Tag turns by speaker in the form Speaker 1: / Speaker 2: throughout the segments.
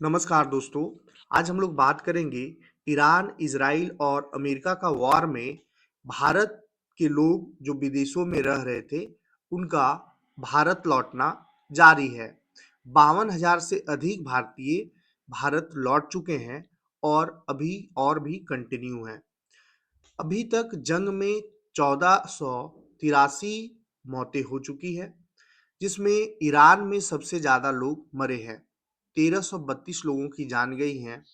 Speaker 1: नमस्कार दोस्तों। आज हम लोग बात करेंगे ईरान, इजराइल और अमेरिका का वॉर में भारत के लोग जो विदेशों में रह रहे थे, उनका भारत लौटना जारी है। 52,000 से अधिक भारतीय भारत लौट चुके हैं और अभी और भी कंटिन्यू है। अभी तक जंग में 1483 मौतें हो चुकी है, जिसमें ईरान में सबसे ज़्यादा लोग मरे हैं। 1332 लोगों की जान गई हैं।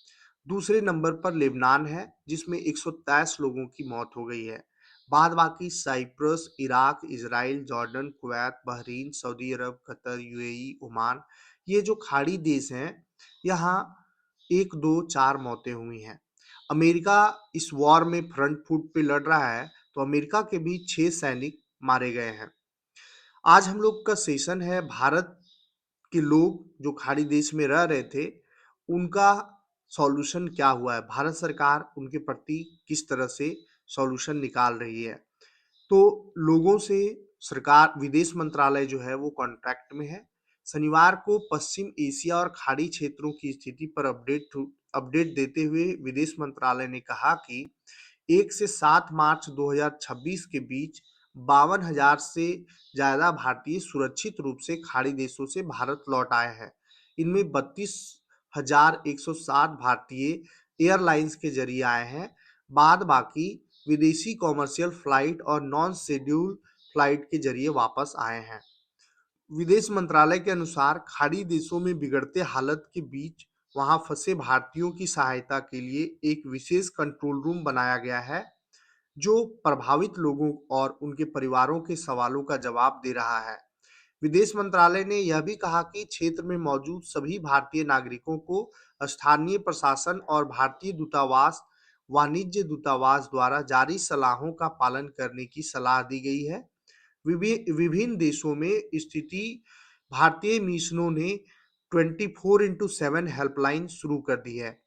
Speaker 1: दूसरे नंबर पर लेबनान है, जिसमें 123 लोगों की मौत हो गई है। बाद बाकी Cyprus, Iraq, Israel, Jordan, Kuwait, Bahrain, Saudi Arab, Qatar, UAE, Oman, ये जो खाड़ी देश हैं, यहाँ 1, 2, 4 मौतें हुई हैं। अमेरिका इस वॉर में फ्रंट फुट पे लड़ रहा है, तो अमेरिका के भी 6 सैनिक मारे गए हैं। आज हम लोग का सेशन है भारत के लोग जो खाड़ी देश में रह रहे थे, उनका सॉल्यूशन क्या हुआ है? भारत सरकार उनके प्रति किस तरह से सॉल्यूशन निकाल रही है? तो लोगों से सरकार विदेश मंत्रालय जो है वो कॉन्ट्रैक्ट में है। शनिवार को पश्चिम एशिया और खाड़ी क्षेत्रों की स्थिति पर अपडेट देते हुए विदेश मंत्रालय ने कहा कि 1 से 7 मार्च 2026 के बीच 52,000 से ज़्यादा भारतीय सुरक्षित रूप से खाड़ी देशों से भारत लौट आए हैं। इनमें 32,160 भारतीय एयरलाइंस के जरिए आए हैं। बाद बाकी विदेशी कॉमर्शियल फ्लाइट और नॉन शेड्यूल फ्लाइट के जरिए वापस आए हैं। विदेश मंत्रालय के अनुसार खाड़ी देशों में बिगड़ते हालत के बीच वहां फंसे भारतीयों की सहायता के लिए एक विशेष कंट्रोल रूम बनाया गया है, जो प्रभावित लोगों और उनके परिवारों के सवालों का जवाब दे रहा है। विदेश मंत्रालय ने यह भी कहा कि क्षेत्र में मौजूद सभी भारतीय नागरिकों को स्थानीय प्रशासन और भारतीय दूतावास, वाणिज्य दूतावास द्वारा जारी सलाहों का पालन करने की सलाह दी गई है। विभिन्न देशों में स्थिति भारतीय मिशनों ने 24x7 हेल्पलाइन शुरू कर दी है।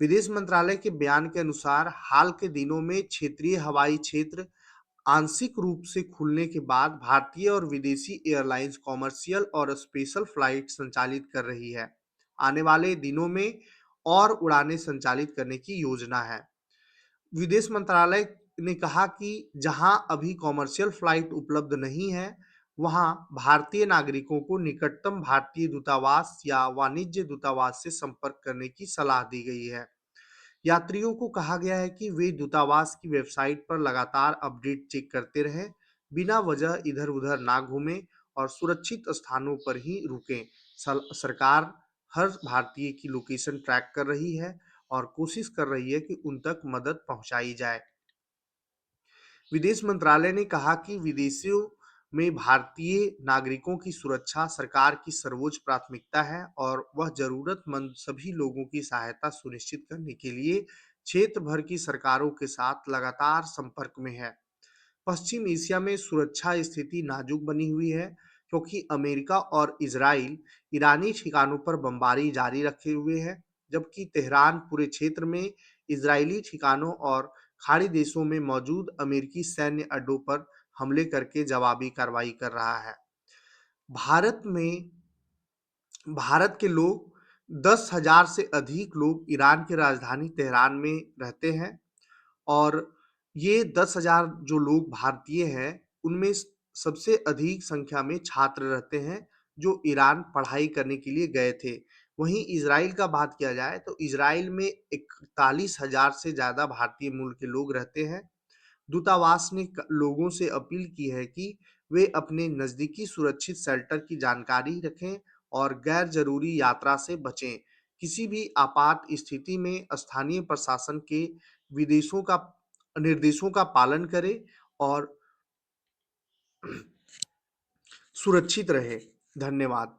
Speaker 1: विदेश मंत्रालय के बयान के अनुसार हाल के दिनों में क्षेत्रीय हवाई क्षेत्र आंशिक रूप से खुलने के बाद भारतीय और विदेशी एयरलाइंस कॉमर्शियल और स्पेशल फ्लाइट संचालित कर रही है। आने वाले दिनों में और उड़ानें संचालित करने की योजना है। विदेश मंत्रालय ने कहा कि जहां अभी कॉमर्शियल फ्लाइट उपलब्ध नहीं है, वहां भारतीय नागरिकों को निकटतम भारतीय दूतावास या वाणिज्य दूतावास से संपर्क करने की सलाह दी गई है। यात्रियों को कहा गया है कि वे दूतावास की वेबसाइट पर लगातार अपडेट चेक करते रहें, बिना वजह इधर-उधर ना घूमें और सुरक्षित स्थानों पर ही रुकें। सरकार हर भारतीय की लोकेशन ट्रैक कर रही है और कोशिश कर रही है कि उन तक मदद पहुंचाई जाए। विदेश मंत्रालय ने कहा कि विदेशों में भारतीय नागरिकों की सुरक्षा सरकार की सर्वोच्च प्राथमिकता है और वह जरूरतमंद सभी लोगों की सहायता सुनिश्चित करने के लिए क्षेत्र भर की सरकारों के साथ लगातार संपर्क में है। पश्चिम एशिया में सुरक्षा स्थिति नाजुक बनी हुई है, क्योंकि अमेरिका और इजराइल ईरानी ठिकानों पर बमबारी जारी रखे हुए है, जबकि तेहरान पूरे क्षेत्र में इजरायली ठिकानों और खाड़ी देशों में मौजूद अमेरिकी सैन्य अड्डों पर हमले करके जवाबी कार्रवाई कर रहा है। भारत में भारत के लोग 10,000 से अधिक लोग ईरान की राजधानी तेहरान में रहते हैं और ये 10,000 जो लोग भारतीय हैं, उनमें सबसे अधिक संख्या में छात्र रहते हैं, जो ईरान पढ़ाई करने के लिए गए थे। वहीं इज़राइल का बात किया जाए तो इज़राइल में 41,000 से ज़्यादा भारतीय मूल के लोग रहते हैं। दूतावास ने लोगों से अपील की है कि वे अपने नज़दीकी सुरक्षित शेल्टर की जानकारी रखें और गैर जरूरी यात्रा से बचें। किसी भी आपात स्थिति में स्थानीय प्रशासन के विदेशों का निर्देशों का पालन करें और सुरक्षित रहें। धन्यवाद।